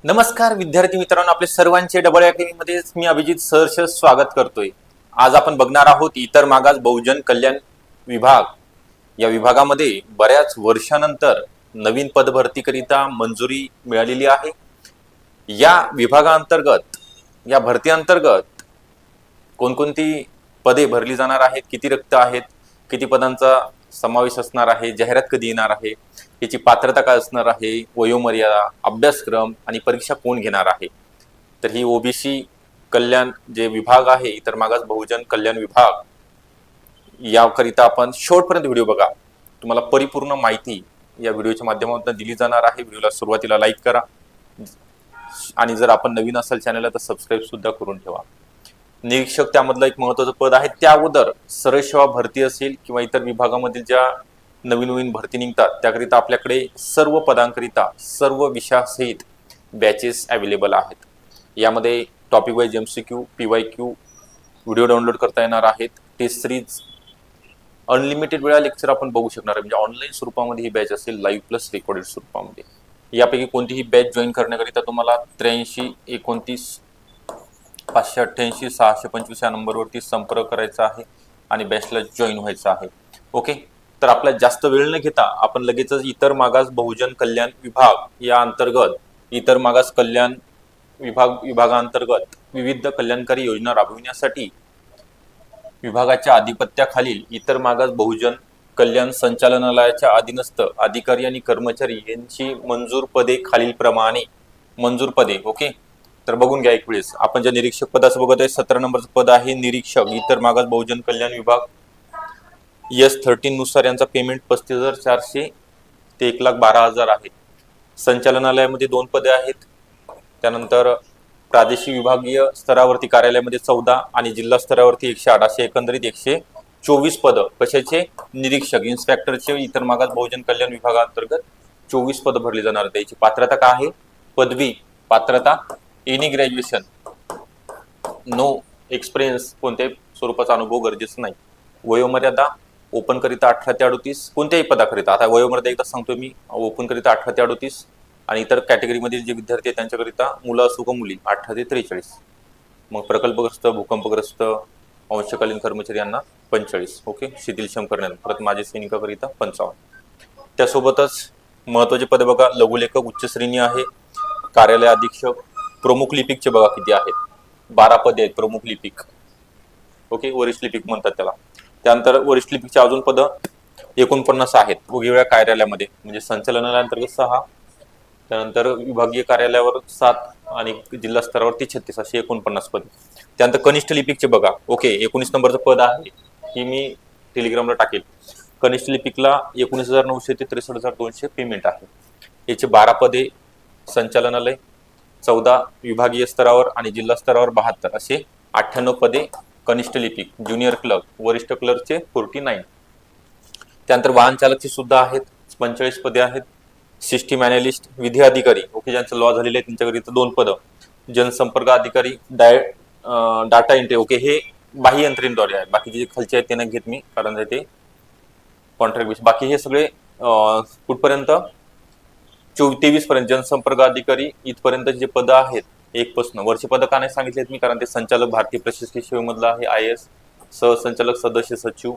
नमस्कार विद्यार्थी मित्रांनो, आपले सर्वांचे डबल अकॅडमीमध्ये मी अभिजित सहर्ष स्वागत करतोय। आज आपण बघणार आहोत इतर मागास बहुजन कल्याण विभाग। या विभागामध्ये बऱ्याच वर्षानंतर नवीन पदभरतीकरिता मंजुरी मिळालेली आहे। या विभागाअंतर्गत या भरती अंतर्गत कोणकोणती पदे भरली जाणार आहेत, किती रिक्त आहेत, किती पदांचा समावेश असणार आहे, जाहिरात कधी येणार आहे, याची पात्रता काय असणार आहे, वयोमर्यादा, अभ्यासक्रम आणि परीक्षा कोण घेणार आहे। तर ही ओबीसी कल्याण जे विभाग आहे, इतर मागास बहुजन कल्याण विभाग, याकरिता आपण शेवटपर्यंत व्हिडिओ बघा। तुम्हाला परिपूर्ण माहिती या व्हिडिओच्या माध्यमातून दिली जाणार आहे। व्हिडिओला सुरुवातीला लाईक करा आणि जर आपण नवीन असाल चॅनलला तर सबस्क्राईब सुद्धा करून ठेवा। निरीक्षक त्यामधलं एक महत्त्वाचं पद आहे। त्या अगोदर सरळ सेवा भरती असेल किंवा इतर विभागामधील ज्या नवीन भरती निघतात त्याकरिता आपल्याकडे सर्व पदांकरिता सर्व विषयासहित बॅचेस अवेलेबल आहेत। यामध्ये topic wise MCQ, PYQ video download करता येणार आहेत। टेस्ट सिरीज अनलिमिटेड वेळा लेक्चर आपण बघू शकणार आहे, म्हणजे ऑनलाईन स्वरूपामध्ये ही बॅच असेल, लाईव्ह प्लस रेकॉर्डेड स्वरूपामध्ये। यापैकी कोणतीही बॅच जॉईन करण्याकरिता तुम्हाला 83 29 588 625 या नंबरवरती संपर्क करायचा आहे आणि बॅचला जॉईन व्हायचं आहे। ओके, तर आपल्याला जास्त वेळ न घेता आपण लगेचच इतर मागास बहुजन कल्याण विभाग या अंतर्गत इतर मागास कल्याण विभागांतर्गत विविध कल्याणकारी योजना राबविण्यासाठी विभागाच्या अधिपत्याखालील इतर मागास बहुजन कल्याण संचालनालयाच्या अधीनस्थ अधिकारी आणि कर्मचारी यांची मंजूर पदे खालीलप्रमाणे मंजूर पदे। ओके, तर बघून घ्या एक वेळेस। आपण ज्या निरीक्षक पदाचं बघत आहे 17 नंबरचं पद आहे निरीक्षक इतर मागास बहुजन कल्याण विभाग। S13 नुसार यांचा पेमेंट 35,400 ते 1,12,000 आहे। संचालनालयामध्ये 2 पदे आहेत। त्यानंतर प्रादेशिक विभागीय स्तरावरती कार्यालयामध्ये 14 आणि जिल्हा स्तरावरती 108 असे एकंदरीत 124 पदं कशाचे, निरीक्षक इन्स्पेक्टरचे इतर मागास बहुजन कल्याण विभागांतर्गत 24 पदं भरली जाणार। त्याची पात्रता काय आहे, पदवी पात्रता एनी ग्रॅज्युएशन, नो एक्सपिरियन्स, कोणत्याही स्वरूपाचा अनुभव गरजेचा नाही। वयोमर्यादा ओपन करिता 18 ते 38 कोणत्याही पदाकरिता, आता वयोमर्यादा एकदा सांगतो मी, ओपन करिता 18 ते 38 आणि इतर कॅटेगरीमधील जे विद्यार्थी आहेत त्यांच्याकरिता मुलं असो का मुली 18 ते 43। मग प्रकल्पग्रस्त, भूकंपग्रस्त, अंशकालीन कर्मचारी यांना 45। ओके, शिथिलक्षम करण्यात परत माझे सैनिकाकरिता 55। त्यासोबतच महत्वाचे पदे बघा, लघुलेखक उच्च श्रेणी आहे, कार्यालय अधीक्षक, प्रमुख लिपिकचे बघा किती आहेत, 12 पदे आहेत प्रमुख लिपिक। ओके, वरिष्ठ लिपिक म्हणतात त्याला। त्यानंतर वरिष्ठ लिपिकचे अजून पदं 49 आहेत वेगवेगळ्या कार्यालयामध्ये, म्हणजे संचालनालयाअंतर्गत 6, त्यानंतर विभागीय कार्यालयावर 7 आणि जिल्हा स्तरावरती 36 असे 49 पदे। त्यानंतर कनिष्ठ लिपिकचे बघा, ओके 19 नंबरचं पद आहे, ही मी टेलिग्रामला टाकेल। कनिष्ठ लिपिकला 19,900 ते 63,200 पेमेंट आहे। याचे 12 पदे संचालनालय, 14 विभागीय स्तरावर आणि जिल्हा स्तरावर 72 असे 98 पदे कनिष्ठ लिपिक। ज्युनियर क्लर्क, वरिष्ठ क्लर्कचे 49। त्यानंतर वाहन चालकचे सुद्धा आहेत 45 पदे आहेत। सिस्टीम अॅनालिस्ट, विधी अधिकारी, ओके ज्यांचं लॉ झालेलं आहे त्यांच्याकरिता 2 पदं। जनसंपर्क अधिकारी, डाटा एंट्री, ओके हे बाह्य यंत्रणेद्वारे आहे, बाकीचे जे खालचे आहेत ते नाही घेत मी कारण ते कॉन्ट्रॅक्ट बेस। बाकी हे सगळे कुठपर्यंत 23 पर्यंत जनसंपर्क अधिकारी इथपर्यंत जे पदं आहेत 1 पासून वरचे पदं का नाही सांगितलेत मी, कारण ते संचालक भारतीय प्रशासकीय सेवेमधलं आहे, IAS, सहसंचालक, सदस्य सचिव,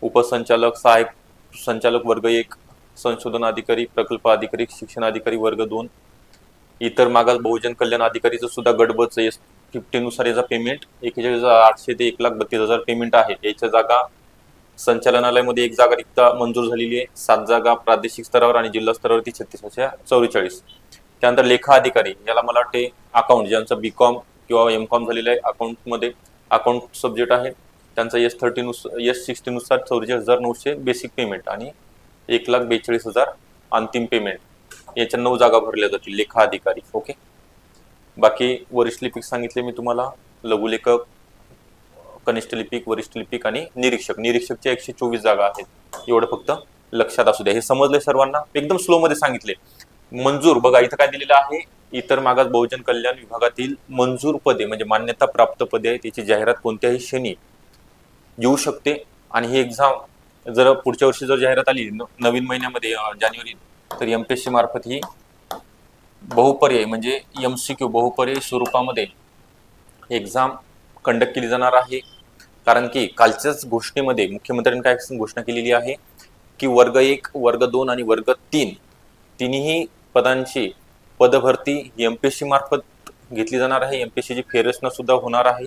उपसंचालक, सहाय्यक संचालक वर्ग 1, संशोधन अधिकारी, प्रकल्प अधिकारी, शिक्षण अधिकारी वर्ग 2, इतर मागास बहुजन कल्याण अधिकारीचं सुद्धा गटबच S50 नुसार याचा पेमेंट 41,800 ते 1,32,000 पेमेंट आहे। याच्या जागा संचालनालयामध्ये 1 जागा रिक्त मंजूर झालेली आहे, 7 जागा प्रादेशिक स्तरावर आणि जिल्हा स्तरावरती 36 अशा 44। त्यानंतर लेखा अधिकारी, याला मला वाटते अकाउंट, ज्यांचं BCom किंवा MCom झालेलं आहे, अकाउंटमध्ये अकाउंट सब्जेक्ट आहे, त्यांचा S60 नुसार 44,900 बेसिक पेमेंट आणि 1,42,000 अंतिम पेमेंट। याच्या 9 जागा भरल्या जातील लेखा अधिकारी। ओके, बाकी वरिष्ठ लिपिक सांगितले मी तुम्हाला, लघुलेखक, कनिष्ठ लिपिक, वरिष्ठ लिपिक आणि निरीक्षक। निरीक्षकच्या 124 जागा आहेत, एवढं फक्त लक्षात असू द्या। हे समजले सर्वांना, एकदम स्लो मध्ये सांगितले। मंजूर बघा इथं काय दिलेलं आहे, इतर मागास बहुजन कल्याण विभागातील मंजूर पदे म्हणजे मान्यता प्राप्त पदे आहेत, याची जाहिरात कोणत्याही क्षणी येऊ शकते आणि ही एक्झाम जर पुढच्या वर्षी जर जाहिरात आली नवीन महिन्यामध्ये जानेवारी, तर MPSC मार्फत ही बहुपर्याय म्हणजे MCQ बहुपर्याय स्वरूपामध्ये एक्झाम कंडक्ट केली जाणार आहे. कारण की कालच्याच घोषणेमध्ये मुख्यमंत्र्यांनी काय घोषणा केलेली आहे की वर्ग 1, वर्ग 2 आणि वर्ग 3 तिन्ही पदांची पदभरती MPSC मार्फत घेतली जाणार आहे. MPSC ची फेररचना सुद्धा होणार आहे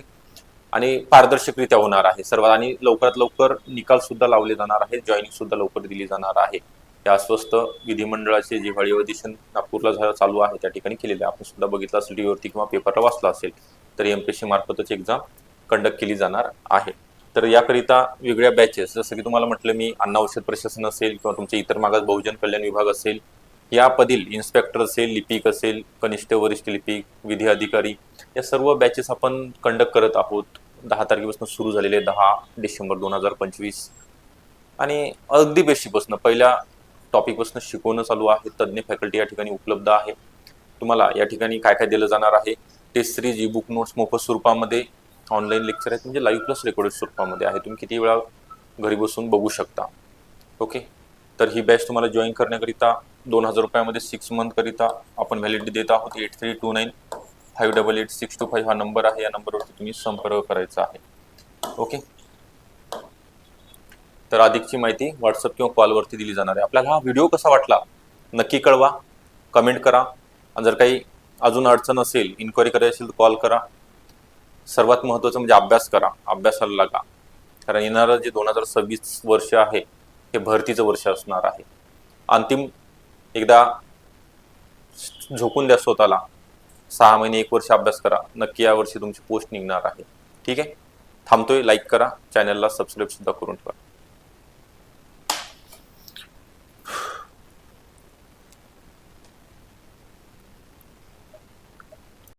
आणि पारदर्शकरित्या होणार आहे सर्व, आणि लवकरात लवकर निकाल सुद्धा लावले जाणार आहे, जॉईनिंग सुद्धा लवकर दिली जाणार आहे. या अस्वस्थ विधिमंडळाचे जे हिवाळी अधिवेशन नागपूरला चालू आहे त्या ठिकाणी केलेले आपण सुद्धा बघितलं असेल टीव्हीवरती किंवा पेपरला वाचला असेल. तर MPSC मार्फतच एक्झाम कंडक्ट केली जाणार आहे. तर याकरिता वेगळ्या बॅचेस, जसं की तुम्हाला म्हटलं मी, अन्न औषध प्रशासन असेल किंवा तुमचे इतर मागास बहुजन कल्याण विभाग असेल, यापदील इन्स्पेक्टर असेल, लिपिक असेल, कनिष्ठ वरिष्ठ लिपिक, विधी अधिकारी, या सर्व बॅचेस आपण कंडक्ट करत आहोत. 10 तारखेपासून सुरू झालेले 10 डिसेंबर 2025 आणि अगदी बेसिकपासून पहिल्या टॉपिकपासून शिकवणं चालू आहे. तज्ज्ञ फॅकल्टी या ठिकाणी उपलब्ध आहे. तुम्हाला या ठिकाणी काय काय दिलं जाणार आहे, test series, e book notes मोफत स्वरूपामध्ये, ऑनलाईन लेक्चर आहेत म्हणजे लाईव्ह प्लस रेकॉर्डेड स्वरूपामध्ये आहे. तुम्ही किती वेळा घरी बसून बघू शकता. ओके, तर ही बॅच तुम्हाला जॉईन करण्याकरिता 2000 रुपयामध्ये 6 मंथ करिता आपण व्हॅलिडिटी देत आहोत. 8329588625 हा नंबर आहे. या नंबरवरती तुम्ही संपर्क करायचा आहे. ओके, तर अधिकची माहिती व्हॉट्सअप किंवा कॉलवरती दिली जाणार आहे. आपल्याला हा व्हिडिओ कसा वाटला नक्की कळवा, कमेंट करा. आणि जर काही अजून अडचण असेल, इन्क्वायरी करायची असेल तर कॉल करा. सर्वात महत्त्वाचं म्हणजे अभ्यास करा, अभ्यासाला लागा. कारण येणारं जे 2026 वर्ष आहे हे भरतीचं वर्ष असणार आहे. अंतिम एकदा झोकून द्या स्वतःला. 6 महिने 1 वर्ष अभ्यास करा, नक्की या वर्षी तुमची पोस्ट निघणार आहे. ठीक आहे, थांबतोय. लाईक करा, चॅनलला सबस्क्राईब सुद्धा करून ठेवा.